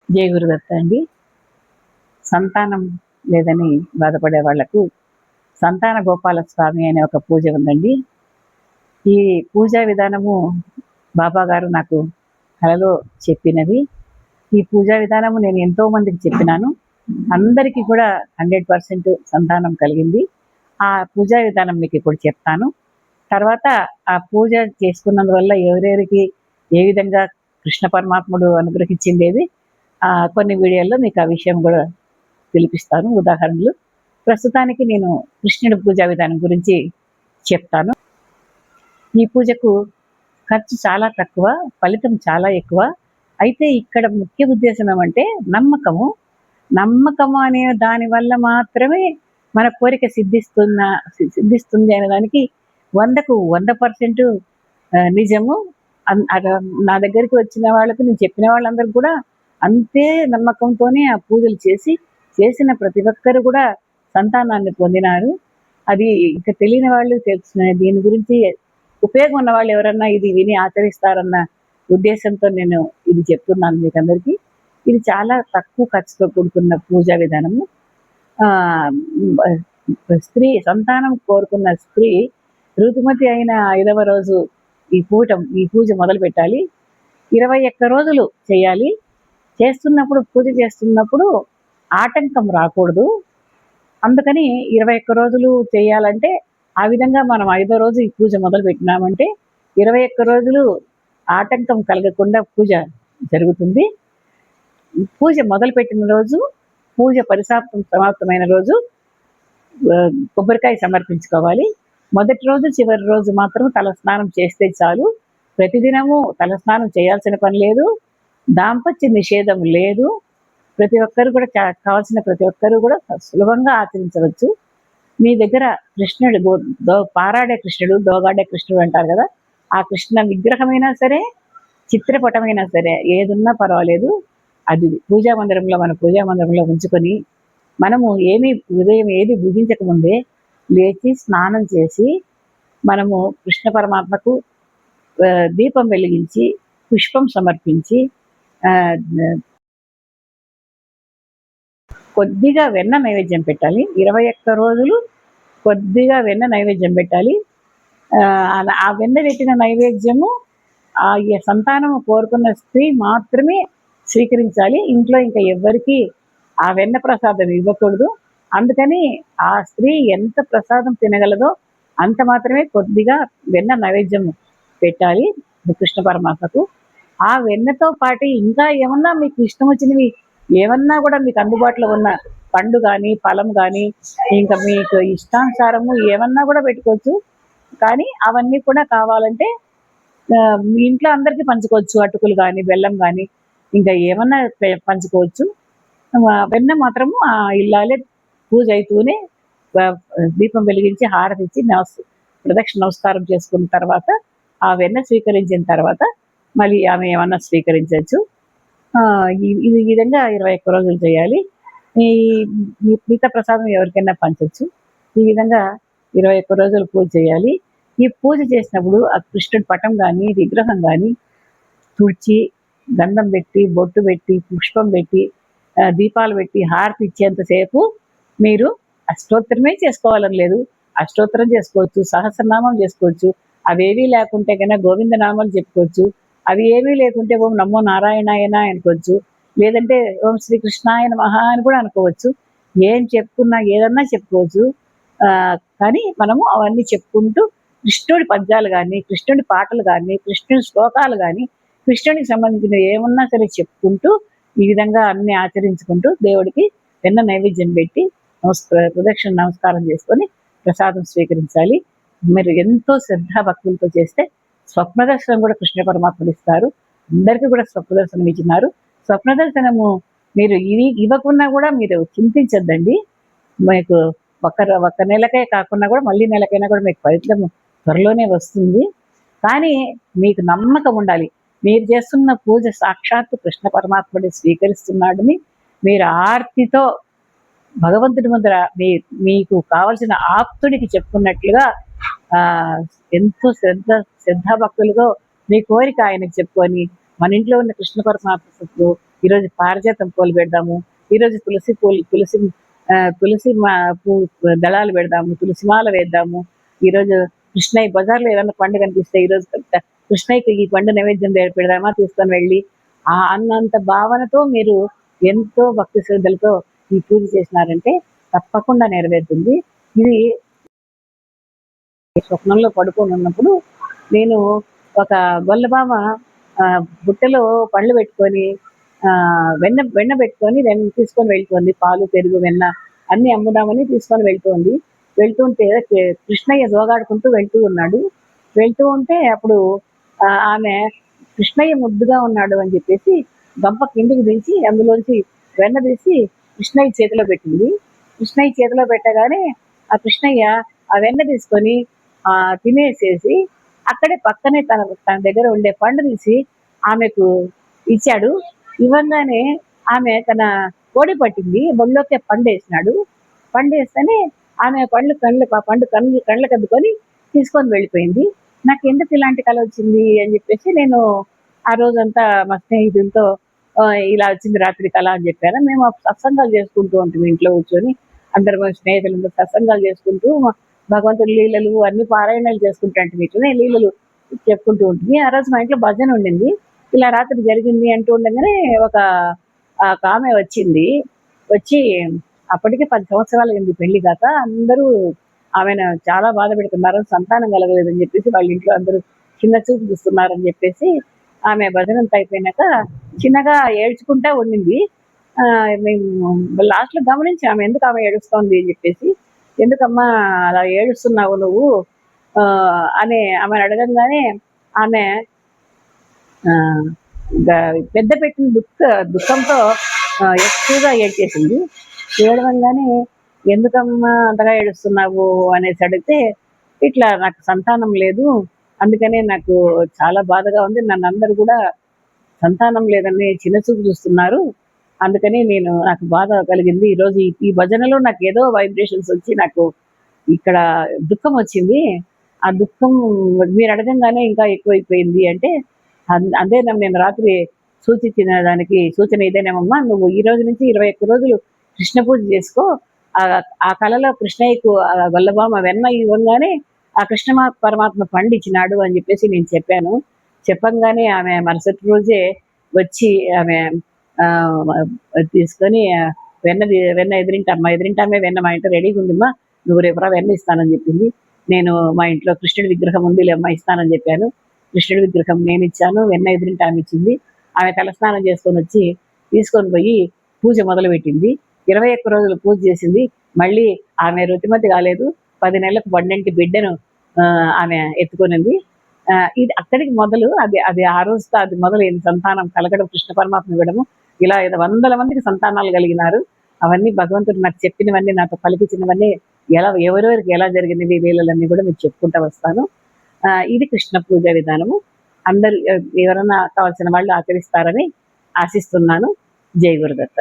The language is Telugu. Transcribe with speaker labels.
Speaker 1: జయ గురుదత్త అండి. సంతానం లేదని బాధపడే వాళ్లకు సంతాన గోపాల స్వామి అనే ఒక పూజ ఉందండి. ఈ పూజా విధానము బాబా గారు నాకు కలలో చెప్పినది. ఈ పూజా విధానము నేను ఎంతో మందికి చెప్పినాను. అందరికీ కూడా 100% సంతానం కలిగింది. ఆ పూజా విధానం మీకు ఇప్పుడు చెప్తాను. తర్వాత ఆ పూజ చేసుకున్నందువల్ల ఎవరెవరికి ఏ విధంగా కృష్ణ పరమాత్ముడు అనుగ్రహించిండేది కొన్ని వీడియోల్లో మీకు ఆ విషయం కూడా తెలిపిస్తాను, ఉదాహరణలు. ప్రస్తుతానికి నేను కృష్ణుడి పూజా విధానం గురించి చెప్తాను. ఈ పూజకు ఖర్చు చాలా తక్కువ, ఫలితం చాలా ఎక్కువ. అయితే ఇక్కడ ముఖ్య ఉద్దేశం ఏమంటే నమ్మకము అనే దాని వల్ల మాత్రమే మన కోరిక సిద్ధిస్తుంది అనే దానికి 100కు 100% నిజము. నా దగ్గరికి వచ్చిన వాళ్ళకు నేను చెప్పిన వాళ్ళందరూ కూడా అంతే నమ్మకంతోనే ఆ పూజలు చేసిన ప్రతి ఒక్కరు కూడా సంతానాన్ని పొందినారు. అది ఇంకా తెలియని వాళ్ళు తెలుసు. దీని గురించి ఉపయోగం ఉన్న వాళ్ళు ఎవరన్నా ఇది విని ఆచరిస్తారన్న ఉద్దేశంతో నేను ఇది చెప్తున్నాను మీకు అందరికీ. ఇది చాలా తక్కువ ఖర్చుతో కూడుకున్న పూజా విధానము. సంతానం కోరుకున్న స్త్రీ ఋతుమతి అయిన 5వ రోజు ఈ పూజ మొదలు పెట్టాలి. 21 రోజులు చేయాలి. పూజ చేస్తున్నప్పుడు ఆటంకం రాకూడదు. అందుకని 21 రోజులు చేయాలంటే ఆ విధంగా మనం 5వ రోజు ఈ పూజ మొదలు పెట్టినామంటే 21 రోజులు ఆటంకం కలగకుండా పూజ జరుగుతుంది. పూజ మొదలుపెట్టిన రోజు, పూజ సమాప్తమైన రోజు కొబ్బరికాయ సమర్పించుకోవాలి. మొదటి రోజు చివరి రోజు మాత్రం తలస్నానం చేస్తే చాలు. ప్రతిదినము తలస్నానం చేయాల్సిన పని లేదు, దాంపత్య నిషేధం లేదు. ప్రతి ఒక్కరు కూడా కావాల్సిన ప్రతి ఒక్కరు కూడా సులభంగా ఆచరించవచ్చు. మీ దగ్గర కృష్ణుడు పారాడే కృష్ణుడు, దోగాడే కృష్ణుడు అంటారు కదా, ఆ కృష్ణ విగ్రహమైనా సరే, చిత్రపటమైనా సరే, ఏదున్నా పర్వాలేదు. అది మన పూజా మందిరంలో ఉంచుకొని మనము ఉదయం ఏది భుజించకముందే లేచి స్నానం చేసి మనము కృష్ణ పరమాత్మకు దీపం వెలిగించి పుష్పం సమర్పించి కొద్దిగా వెన్న నైవేద్యం పెట్టాలి. 21 రోజులు కొద్దిగా వెన్న నైవేద్యం పెట్టాలి. ఆ వెన్న పెట్టిన నైవేద్యము ఆ సంతానము కోరుకున్న స్త్రీ మాత్రమే స్వీకరించాలి. ఇంట్లో ఇంకా ఎవ్వరికి ఆ వెన్న ప్రసాదం ఇవ్వకూడదు. అందుకని ఆ స్త్రీ ఎంత ప్రసాదం తినగలదో అంత మాత్రమే కొద్దిగా వెన్న నైవేద్యం పెట్టాలి కృష్ణ పరమాత్మకు. ఆ వెన్నతో పాటు ఇంకా ఏమన్నా మీకు ఇష్టం వచ్చినవి ఏమన్నా కూడా మీకు అందుబాటులో ఉన్న పండు కానీ ఫలం కానీ ఇంకా మీకు ఇష్టానుసారము ఏమన్నా కూడా పెట్టుకోవచ్చు. కానీ అవన్నీ కూడా కావాలంటే మీ ఇంట్లో అందరికీ పంచుకోవచ్చు. అటుకులు కానీ బెల్లం కానీ ఇంకా ఏమన్నా పంచుకోవచ్చు. వెన్న మాత్రము ఆ ఇల్లాలే పూజ అవుతూనే దీపం వెలిగించి హారతి ఇచ్చి ప్రదక్షిణ నమస్కారం చేసుకున్న తర్వాత ఆ వెన్న స్వీకరించిన తర్వాత మళ్ళీ ఆమె ఏమన్నా స్వీకరించవచ్చు. ఈ విధంగా 21 రోజులు చేయాలి. ఈ మిగతా ప్రసాదం ఎవరికైనా పంచవచ్చు. ఈ విధంగా 21 రోజులు పూజ చేయాలి. ఈ పూజ చేసినప్పుడు ఆ కృష్ణుడి పటం కానీ విగ్రహం కానీ తుడిచి గంధం పెట్టి బొట్టు పెట్టి పుష్పం పెట్టి దీపాలు పెట్టి హారతి ఇచ్చేంతసేపు మీరు అష్టోత్తరమే చేసుకోవాలని లేదు. అష్టోత్తరం చేసుకోవచ్చు, సహస్రనామం చేసుకోవచ్చు. అవేవీ లేకుంటే కన్నా గోవిందనామాలు చెప్పుకోవచ్చు. అవి ఏమీ లేకుంటే ఓం నమో నారాయణాయన అనుకోవచ్చు, లేదంటే ఓం శ్రీకృష్ణాయ నమః అని కూడా అనుకోవచ్చు. ఏం చెప్పుకున్నా ఏదన్నా చెప్పుకోవచ్చు. కానీ మనము అవన్నీ చెప్పుకుంటూ కృష్ణుడి పద్యాలు కానీ, కృష్ణుడి పాటలు కానీ, కృష్ణుడి శ్లోకాలు కానీ, కృష్ణుడికి సంబంధించిన ఏమన్నా సరే చెప్పుకుంటూ ఈ విధంగా అన్ని ఆచరించుకుంటూ దేవుడికి వెన్న నైవేద్యం పెట్టి ప్రదక్షిణ నమస్కారం చేసుకొని ప్రసాదం స్వీకరించాలి. మీరు ఎంతో శ్రద్ధా భక్తులతో చేస్తే స్వప్న దర్శనం కూడా కృష్ణ పరమాత్ముడు ఇస్తారు. అందరికీ కూడా స్వప్న దర్శనం ఇచ్చినారు. స్వప్న దర్శనము మీరు ఇవ్వకున్నా కూడా మీరు చింతించద్దండి. మీకు ఒక్క నెలకే కాకుండా కూడా మళ్ళీ నెలకైనా కూడా మీకు ఫలితం త్వరలోనే వస్తుంది. కానీ మీకు నమ్మకం ఉండాలి. మీరు చేస్తున్న పూజ సాక్షాత్తు కృష్ణ పరమాత్ముడిని స్వీకరిస్తున్నాడని మీరు ఆర్తితో భగవంతుడి ముందర మీకు కావలసిన ఆప్తుడికి చెప్పుకున్నట్లుగా ఎంతో శ్రద్ధాభక్తులుగా మీ కోరిక ఆయనకు చెప్పుకొని మన ఇంట్లో ఉన్న కృష్ణ పరమాత్మకు ఈరోజు పారిజాతం పూలు పెడదాము, ఈరోజు తులసి దళాలు పెడదాము, తులసి మాల వేద్దాము, ఈరోజు కృష్ణయ్య బజార్లో ఏదైనా పండు కనిపిస్తే ఈరోజు కృష్ణయ్యకి ఈ పండు నైవేద్యం పెడదామా తీసుకొని వెళ్ళి అన్నంత భావనతో మీరు ఎంతో భక్తి శ్రద్ధలతో ఈ పూజ చేసినారంటే తప్పకుండా నెరవేరుతుంది. ఇది స్వప్నంలో పడుకొని ఉన్నప్పుడు నేను ఒక గొల్లబామ బుట్టలో పళ్ళు పెట్టుకొని వెన్న పెట్టుకొని తీసుకొని వెళ్తుంది. పాలు, పెరుగు, వెన్న అన్ని అమ్ముదామని తీసుకొని వెళ్తుంటే కృష్ణయ్య దోగాడుకుంటూ వెళ్తూ ఉన్నాడు. వెళ్తూ ఉంటే అప్పుడు ఆమె కృష్ణయ్య ముద్దుగా ఉన్నాడు అని చెప్పేసి గంప కిందికి దించి అందులోంచి వెన్న తీసి కృష్ణయ్య చేతిలో పెట్టింది. కృష్ణయ్య చేతిలో పెట్టగానే ఆ కృష్ణయ్య ఆ వెన్న తీసుకొని తినేసేసి అక్కడే పక్కనే తన దగ్గర ఉండే పండు తీసి ఆమెకు ఇచ్చాడు. ఇవ్వగానే ఆమె తన కోడి పట్టింది, బొళ్ళోకే పండు వేసినాడు. పండు వేస్తేనే ఆమె కళ్ళకు అద్దుకొని తీసుకొని వెళ్ళిపోయింది. నాకు ఎందుకు ఇలాంటి కళ వచ్చింది అని చెప్పేసి నేను ఆ రోజంతా మా స్నేహితులతో ఇలా వచ్చింది రాత్రి కళ అని చెప్పాను. మేము సత్సంగాలు చేసుకుంటూ ఉంటాం ఇంట్లో కూర్చొని, అందరం స్నేహితులందరూ సత్సంగాలు చేసుకుంటూ భగవంతుడి లీలలు అన్ని పారాయణాలు చేసుకుంటాంటే ఇట్లనే లీలలు చెప్పుకుంటూ ఉంటుంది. ఆ రోజు మా ఇంట్లో భజన ఉండింది. ఇలా రాత్రి జరిగింది అంటూ ఉండగానే ఒక ఆమె వచ్చింది. వచ్చి అప్పటికే 10 సంవత్సరాలు అయింది పెళ్లి కాక. అందరూ ఆమెను చాలా బాధ పెడుతున్నారు, సంతానం కలగలేదని చెప్పేసి వాళ్ళ ఇంట్లో అందరూ చిన్న చూపు చూస్తున్నారని చెప్పేసి ఆమె భజనంతా అయిపోయినాక చిన్నగా ఏడ్చుకుంటా ఉండింది. మేము లాస్ట్లో గమనించి ఆమె ఎందుకు ఆమె ఏడుస్తోంది అని చెప్పేసి, ఎందుకమ్మా అలా ఏడుస్తున్నావు నువ్వు అని ఆమెను అడగంగానే ఆమె పెద్ద పెట్టిన దుఃఖంతో ఎక్కువగా ఏడ్చేసింది. ఏడవంగానే ఎందుకమ్మా అంతగా ఏడుస్తున్నావు అనేసి అడిగితే, ఇట్లా నాకు సంతానం లేదు, అందుకనే నాకు చాలా బాధగా ఉంది, నన్ను అందరూ కూడా సంతానం లేదని చిన్నచూపు చూస్తున్నారు, అందుకని నాకు బాధ కలిగింది. ఈరోజు ఈ భజనలో నాకు ఏదో వైబ్రేషన్స్ వచ్చి నాకు ఇక్కడ దుఃఖం వచ్చింది. ఆ దుఃఖం మీరు అడగంగానే ఇంకా ఎక్కువైపోయింది అంటే, అదే నేను రాత్రి సూచించిన దానికి సూచన ఇదేనేమమ్మా, నువ్వు ఈ రోజు నుంచి 21 రోజులు కృష్ణ పూజ చేసుకో. ఆ కళలో కృష్ణయ్యకు గొల్లబామ వెన్న ఇవ్వగానే ఆ కృష్ణ పరమాత్మ పండిచ్చినాడు అని చెప్పేసి నేను చెప్పాను. చెప్పంగానే ఆమె మరుసటి రోజే వచ్చి ఆమె తీసుకొని వెన్న ఎదురింటామే వెన్న మా ఇంట్లో రెడీగా ఉందిమ్మా, నువ్వు రేపురా వెన్న ఇస్తానని చెప్పింది. నేను మా ఇంట్లో కృష్ణుడి విగ్రహం ఉంది లేమ్మా ఇస్తానని చెప్పాను. కృష్ణుడి విగ్రహం నేను ఇచ్చాను, వెన్న ఎదురింటి ఆమె ఇచ్చింది. ఆమె తలస్నానం చేసుకొని వచ్చి తీసుకొని పోయి పూజ మొదలుపెట్టింది. 21 రోజులు పూజ చేసింది. మళ్ళీ ఆమె రుతిమతి కాలేదు, 10 నెలలకు పండంటి బిడ్డను ఆమె ఎత్తుకొనింది. ఇది అక్కడికి మొదలు. అది ఆ రోజుతో అది మొదలైంది సంతానం కలగడం, కృష్ణ పరమాత్మ ఇవ్వడము. ఇలా 100 మందికి సంతానాలు కలిగినారు. అవన్నీ భగవంతుడు నాకు చెప్పినవన్నీ, నాతో పలికించినవన్నీ ఎవరెవరికి ఎలా జరిగినవి లీలలన్నీ కూడా మీకు చెప్పుకుంటూ వస్తాను. ఇది కృష్ణ పూజ విధానము. అందరు ఎవరైనా కావాల్సిన వాళ్ళు ఆచరిస్తారని ఆశిస్తున్నాను. జై గురుదత్త.